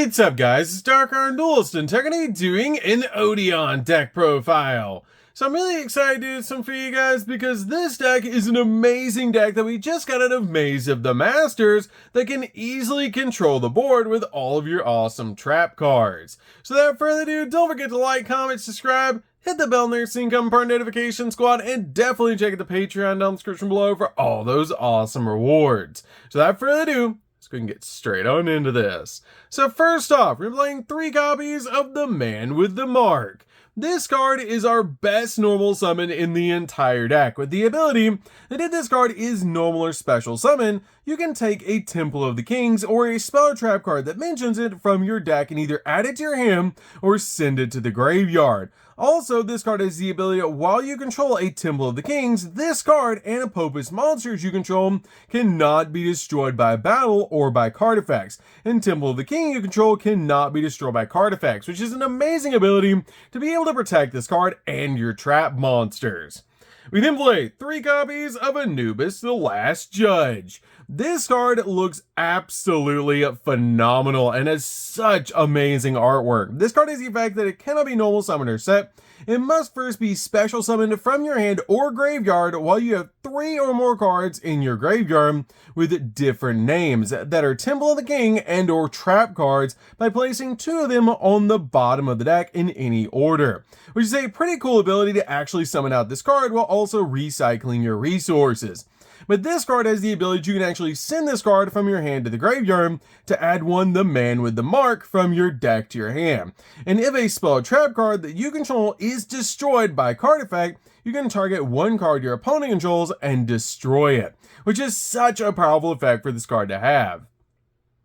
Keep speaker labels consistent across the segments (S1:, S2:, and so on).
S1: What's up guys, it's DarkArmedDuelist and today I'm going to be doing an Odion deck profile. So I'm really excited to do some for you guys because this deck is an amazing deck that we just got out of Maze of the Masters that can easily control the board with all of your awesome trap cards. So without further ado, don't forget to like, comment, subscribe, hit the bell next to become part of Notification Squad, and definitely check out the Patreon down in the description below for all those awesome rewards. So without further ado, let's go and get straight on into this. So first off, we're playing 3 copies of the Man with the Mark. This card is our best normal summon in the entire deck, with the ability that if this card is normal or special summon, you can take a Temple of the Kings or a spell or trap card that mentions it from your deck and either add it to your hand or send it to the graveyard. Also, this card has the ability that while you control a Temple of the Kings, this card and Apopus monsters you control cannot be destroyed by battle or by card effects. And Temple of the King you control cannot be destroyed by card effects, which is an amazing ability to be able to protect this card and your trap monsters. We then play 3 copies of Anubis the Last Judge. This card looks absolutely phenomenal and has such amazing artwork. This card has the effect that it cannot be normal summoned or set. It must first be special summoned from your hand or graveyard while you have 3 or more cards in your graveyard with different names that are Temple of the King and or trap cards by placing 2 of them on the bottom of the deck in any order, which is a pretty cool ability to actually summon out this card while also recycling your resources. But this card has the ability you can actually send this card from your hand to the graveyard to add the Man with the Mark from your deck to your hand. And if a spell or trap card that you control is destroyed by card effect, you can target 1 card your opponent controls and destroy it, which is such a powerful effect for this card to have.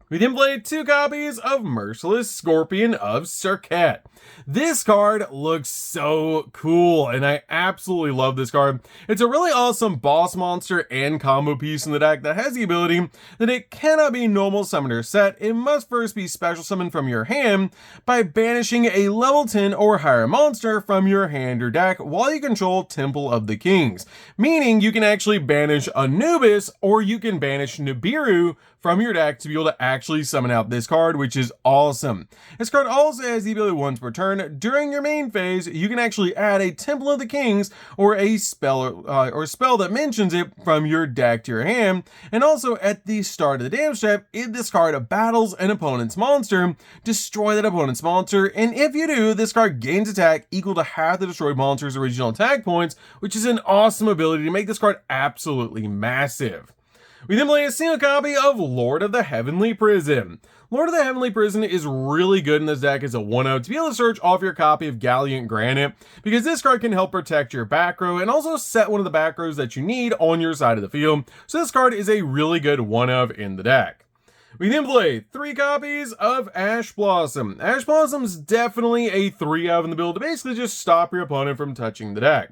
S1: We then played 2 copies of Merciless Scorpion of Serket. This card looks so cool, and I absolutely love this card. It's a really awesome boss monster and combo piece in the deck that has the ability that it cannot be normal summoned or set. It must first be special summoned from your hand by banishing a level 10 or higher monster from your hand or deck while you control Temple of the Kings. Meaning you can actually banish Anubis or you can banish Nibiru from your deck to be able to actually summon out this card, which is awesome. This card also has the ability once per turn during your main phase, you can actually add a Temple of the Kings or a spell that mentions it from your deck to your hand. And also at the start of the damage step, if this card battles an opponent's monster, destroy that opponent's monster. And if you do, this card gains attack equal to half the destroyed monster's original attack points, which is an awesome ability to make this card absolutely massive. We then play a single copy of Lord of the Heavenly Prison. Lord of the Heavenly Prison is really good in this deck as a 1-0 to be able to search off your copy of Gallant Granite, because this card can help protect your back row and also set one of the back rows that you need on your side of the field. So this card is a really good 1-of in the deck. We then play 3 copies of Ash Blossom. Ash Blossom's definitely a 3-of in the build to basically just stop your opponent from touching the deck.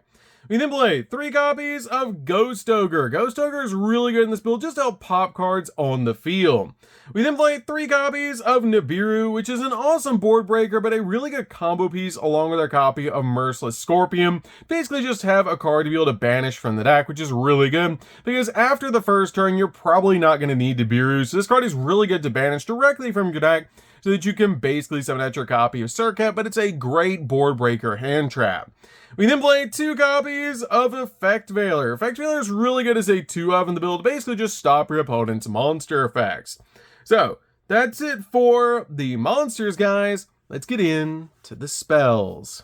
S1: We then play 3 copies of Ghost Ogre. Ghost Ogre is really good in this build just to help pop cards on the field. We then play 3 copies of Nibiru, which is an awesome board breaker, but a really good combo piece along with our copy of Merciless Scorpion. Basically just have a card to be able to banish from the deck, which is really good, because after the first turn, you're probably not going to need Nibiru, so this card is really good to banish directly from your deck, so that you can basically summon out your copy of Serket, but it's a great board breaker hand trap. We then play 2 copies of Effect Veiler. Effect Veiler is really good as a 2-of in the build, basically just stop your opponent's monster effects. So, that's it for the monsters, guys. Let's get into the spells.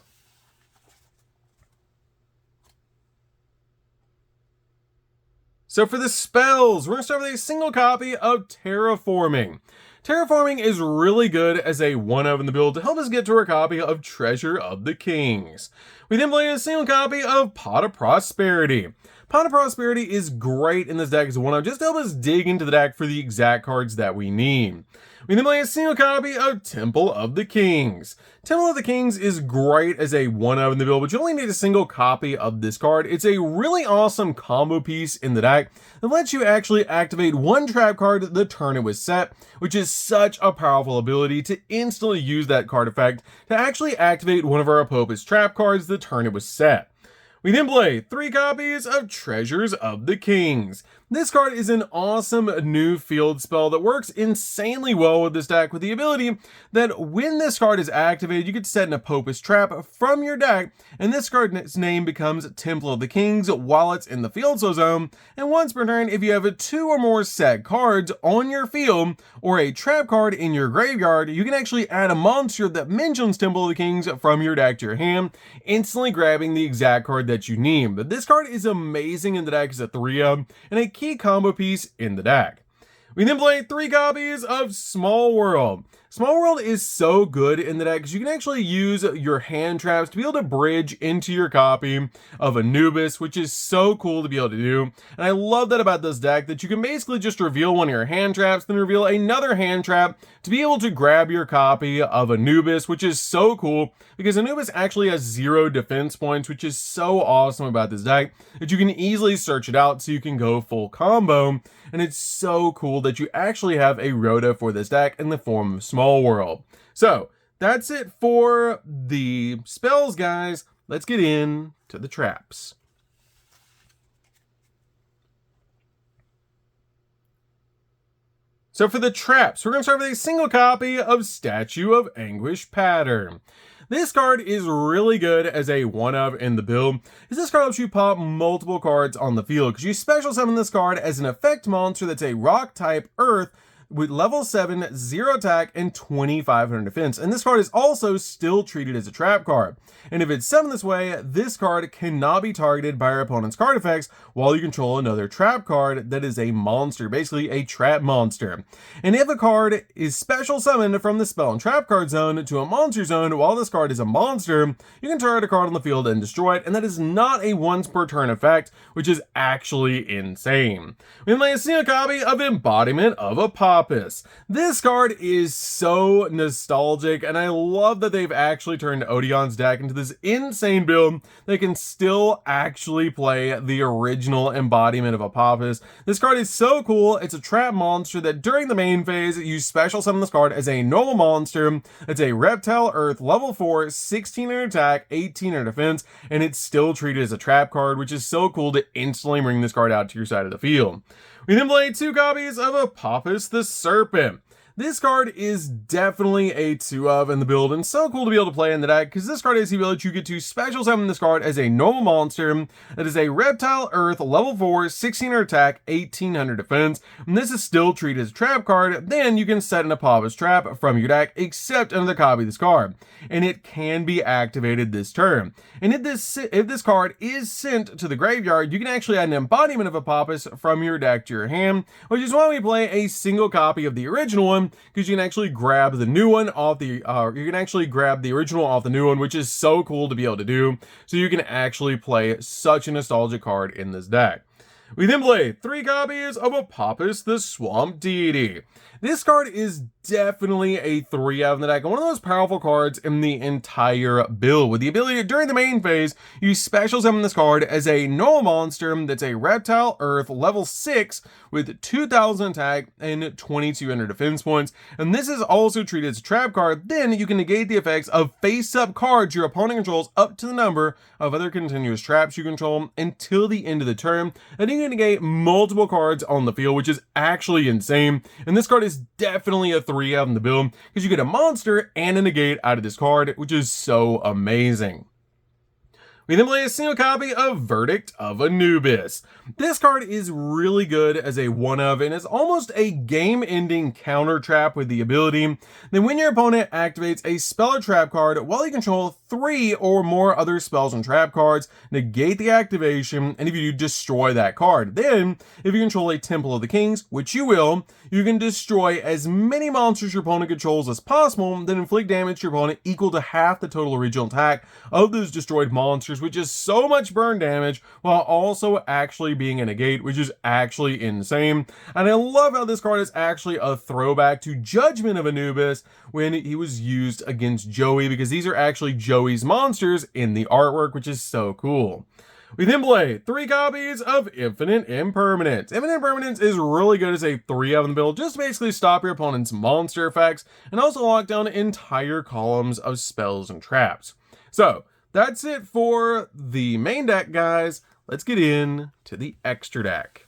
S1: So for the spells, we're going to start with a single copy of Terraforming. Terraforming is really good as a 1-of in the build to help us get to our copy of Treasure of the Kings. We then play a single copy of Pot of Prosperity. Pot of Prosperity is great in this deck as a 1-of just to help us dig into the deck for the exact cards that we need. We then play a single copy of Temple of the Kings. Temple of the Kings is great as a 1-of in the build, but you only need a single copy of this card. It's a really awesome combo piece in the deck that lets you actually activate 1 trap card the turn it was set, which is such a powerful ability to instantly use that card effect to actually activate one of our Apopus trap cards the turn it was set. We then play 3 copies of Treasures of the Kings. This card is an awesome new field spell that works insanely well with this deck, with the ability that when this card is activated, you can set an Apopus trap from your deck, and this card's name becomes Temple of the Kings while it's in the field zone, and once per turn, if you have 2 or more set cards on your field, or a trap card in your graveyard, you can actually add a monster that mentions Temple of the Kings from your deck to your hand, instantly grabbing the exact card that you need. But this card is amazing in the deck as a 3-of, and a key combo piece in the deck. We then play 3 copies of Small World. Small World is so good in the deck because you can actually use your hand traps to be able to bridge into your copy of Anubis, which is so cool to be able to do. And I love that about this deck, that you can basically just reveal one of your hand traps, then reveal another hand trap to be able to grab your copy of Anubis, which is so cool because Anubis actually has 0 defense points, which is so awesome about this deck that you can easily search it out so you can go full combo. And it's so cool that you actually have a Rhoda for this deck in the form of Small World. So that's it for the spells, guys. Let's get into the traps. So for the traps, we're going to start with a single copy of Statue of Anguish pattern. This card is really good as a 1-of in the build, as this card lets you pop multiple cards on the field, because you special summon this card as an effect monster that's a rock type earth with level 7, 0 attack, and 2500 defense. And this card is also still treated as a trap card. And if it's summoned this way, this card cannot be targeted by your opponent's card effects while you control another trap card that is a monster, basically a trap monster. And if a card is special summoned from the spell and trap card zone to a monster zone while this card is a monster, you can target a card on the field and destroy it, and that is not a once per turn effect, which is actually insane. We play a single copy of Embodiment of Apopus. This card is so nostalgic, and I love that they've actually turned Odion's deck into this insane build that can still actually play the original Embodiment of Apopus. This card is so cool. It's a trap monster that during the main phase, you special summon this card as a normal monster. It's a Reptile Earth, level 4, 1600 attack, 1800 defense, and it's still treated as a trap card, which is so cool to instantly bring this card out to your side of the field. We then play 2 copies of Apopus the Serpent. This card is definitely a 2-of in the build, and so cool to be able to play in the deck, because this card has the ability you get to special summon this card as a normal monster that is a Reptile Earth, level 4, 1600 attack, 1800 defense, and this is still treated as a trap card. Then you can set an Apopus trap from your deck, except another copy of this card, and it can be activated this turn. And if this card is sent to the graveyard, you can actually add an Embodiment of Apopus from your deck to your hand, which is why we play a single copy of the original one, because you can actually grab the new one off the you can actually grab the original off the new one, which is so cool to be able to do. So you can actually play such a nostalgic card in this deck. We then play 3 copies of Apopus the Swamp Deity. This card is definitely a 3-of in the deck, and one of those powerful cards in the entire build, with the ability to, during the main phase, you special summon this card as a normal monster that's a Reptile Earth, level 6, with 2000 attack and 2200 defense points, and this is also treated as a trap card. Then you can negate the effects of face-up cards your opponent controls up to the number of other continuous traps you control until the end of the turn, and you can negate multiple cards on the field, which is actually insane. And this card is definitely a 3-of in the build, because you get a monster and a negate out of this card, which is so amazing. We then play a single copy of Verdict of Anubis. This card is really good as a 1-of, and is almost a game-ending counter trap with the ability that when your opponent activates a spell or trap card while you control 3 or more other spells and trap cards, negate the activation, and if you do, destroy that card. Then, if you control a Temple of the Kings, which you will, you can destroy as many monsters your opponent controls as possible, then inflict damage to your opponent equal to half the total original attack of those destroyed monsters, which is so much burn damage, while also actually being a negate, which is actually insane. And I love how this card is actually a throwback to Judgment of Anubis when he was used against Joey, because these are actually Joey's monsters in the artwork, which is so cool. We then play 3 copies of Infinite Impermanence. Infinite Impermanence is really good as a 3-of in the build, just to basically stop your opponent's monster effects, and also lock down entire columns of spells and traps. So, that's it for the main deck, guys. Let's get in to the extra deck.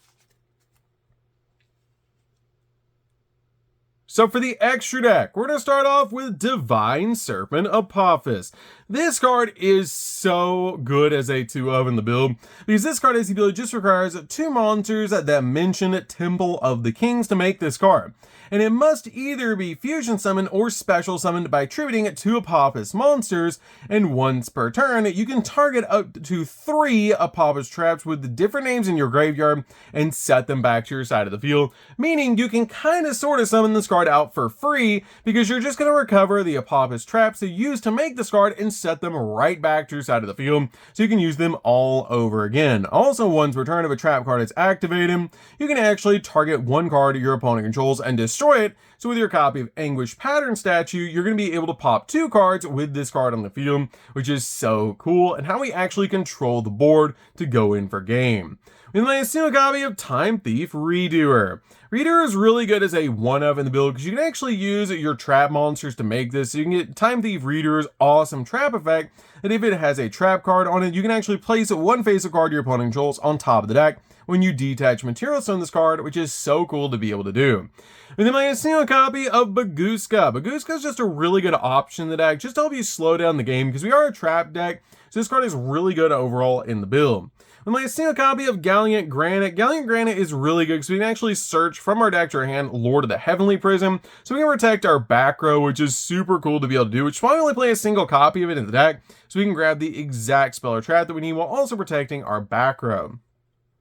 S1: So for the extra deck, we're going to start off with Divine Serpent Apophis. This card is so good as a 2-of in the build, because this card has the ability just requires 2 monsters that mention Temple of the Kings to make this card. And it must either be fusion summoned or special summoned by attributing 2 Apophis monsters, and once per turn, you can target up to 3 Apophis traps with the different names in your graveyard and set them back to your side of the field, meaning you can kind of sort of summon this card out for free, because you're just going to recover the Apophis traps that you used to make this card and set them right back to your side of the field, so you can use them all over again. Also, once per turn, if a trap card is activated, you can actually target 1 card your opponent controls and destroy it. So with your copy of Anguish Pattern Statue, you're going to be able to pop 2 cards with this card on the field, which is so cool, and how we actually control the board to go in for game. We have a single copy of Time Thief Redoer. Redoer is really good as a 1-of in the build, because you can actually use your trap monsters to make this. So you can get Time Thief Redoer's awesome trap effect, that if it has a trap card on it, you can actually place 1 face-up card your opponent controls on top of the deck when you detach materials from this card, which is so cool to be able to do. And then a single copy of Baguska. Baguska is just a really good option in the deck, just to help you slow down the game, because we are a trap deck, so this card is really good overall in the build. And a single copy of Gallant Granite. Gallant Granite is really good because we can actually search from our deck to our hand Lord of the Heavenly Prism, so we can protect our back row, which is super cool to be able to do, which is why we only play a single copy of it in the deck, so we can grab the exact spell or trap that we need while also protecting our back row.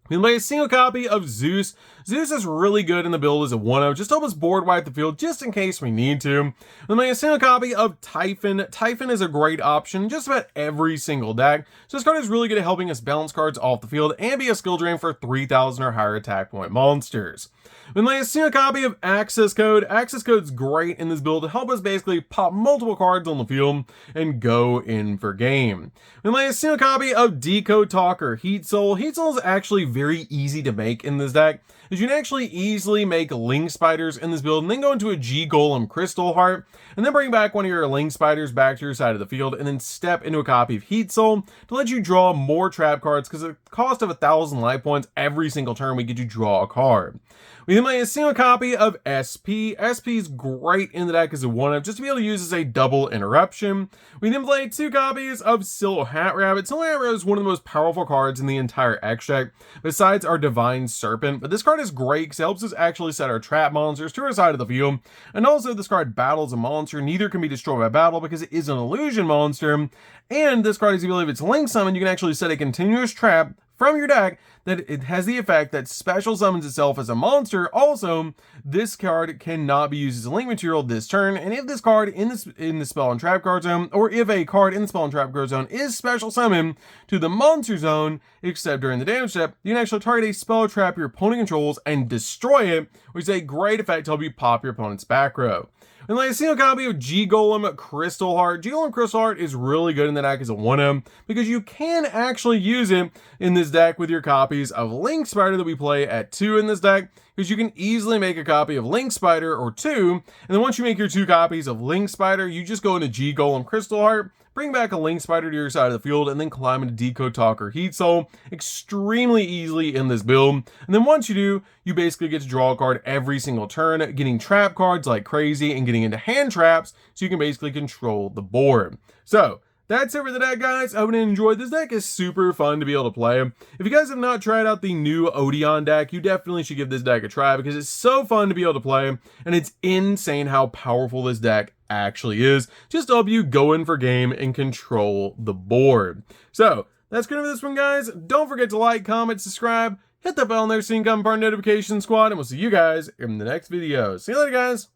S1: We can play a single copy of Zeus. Zeus is really good in the build as a 1-of, just to help us board wipe the field just in case we need to. Then play a single copy of Typhon. Typhon is a great option in just about every single deck. So this card is really good at helping us balance cards off the field and be a skill drain for 3,000 or higher attack point monsters. We play a single copy of Access Code. Access Code is great in this build to help us basically pop multiple cards on the field and go in for game. We play a single copy of Decode Talker Heat Soul. Heat Soul is actually very easy to make in this deck, is you can actually easily make Link Spiders in this build and then go into a G-Golem Crystal Heart and then bring back one of your Link Spiders back to your side of the field and then step into a copy of Heat Soul to let you draw more trap cards, because at the cost of 1,000 life points every single turn we get you draw a card. We then play a single copy of SP. SP is great in the deck as a 1-of, just to be able to use as a double interruption. We then play 2 copies of Silhouette Hat Rabbit. Silhouette Hat Rabbit is one of the most powerful cards in the entire extract, besides our Divine Serpent. But this card is great because it helps us actually set our trap monsters to our side of the field. And also, this card battles a monster. Neither can be destroyed by battle because it is an illusion monster. And this card is the ability, if it's link summoned, you can actually set a continuous trap from your deck that it has the effect that special summons itself as a monster. Also, this card cannot be used as a link material this turn, and if this card in the spell and trap card zone, or if a card in the spell and trap card zone is special summoned to the monster zone, except during the damage step, you can actually target a spell or trap your opponent controls and destroy it, which is a great effect to help you pop your opponent's back row. And like a single copy of G-Golem Crystal Heart. G-Golem Crystal Heart is really good in the deck as a 1-of, because you can actually use it in this deck with your copies of Link Spider that we play at 2 in this deck, because you can easily make a copy of Link Spider or 2, and then once you make your 2 copies of Link Spider, you just go into G-Golem Crystal Heart, bring back a Link Spider to your side of the field, and then climb into Decode Talker Heat Soul extremely easily in this build. And then once you do, you basically get to draw a card every single turn, getting trap cards like crazy and getting into hand traps, so you can basically control the board. So that's it for the deck, guys. I hope you enjoyed. This deck is super fun to be able to play. If you guys have not tried out the new Odion deck, you definitely should give this deck a try, because it's so fun to be able to play, and it's insane how powerful this deck actually is, just to help you go in for game and control the board. So that's good for this one, guys. Don't forget to like, comment, subscribe, hit that bell on there so you can become part of the notification squad, and we'll see you guys in the next video. See you later, guys.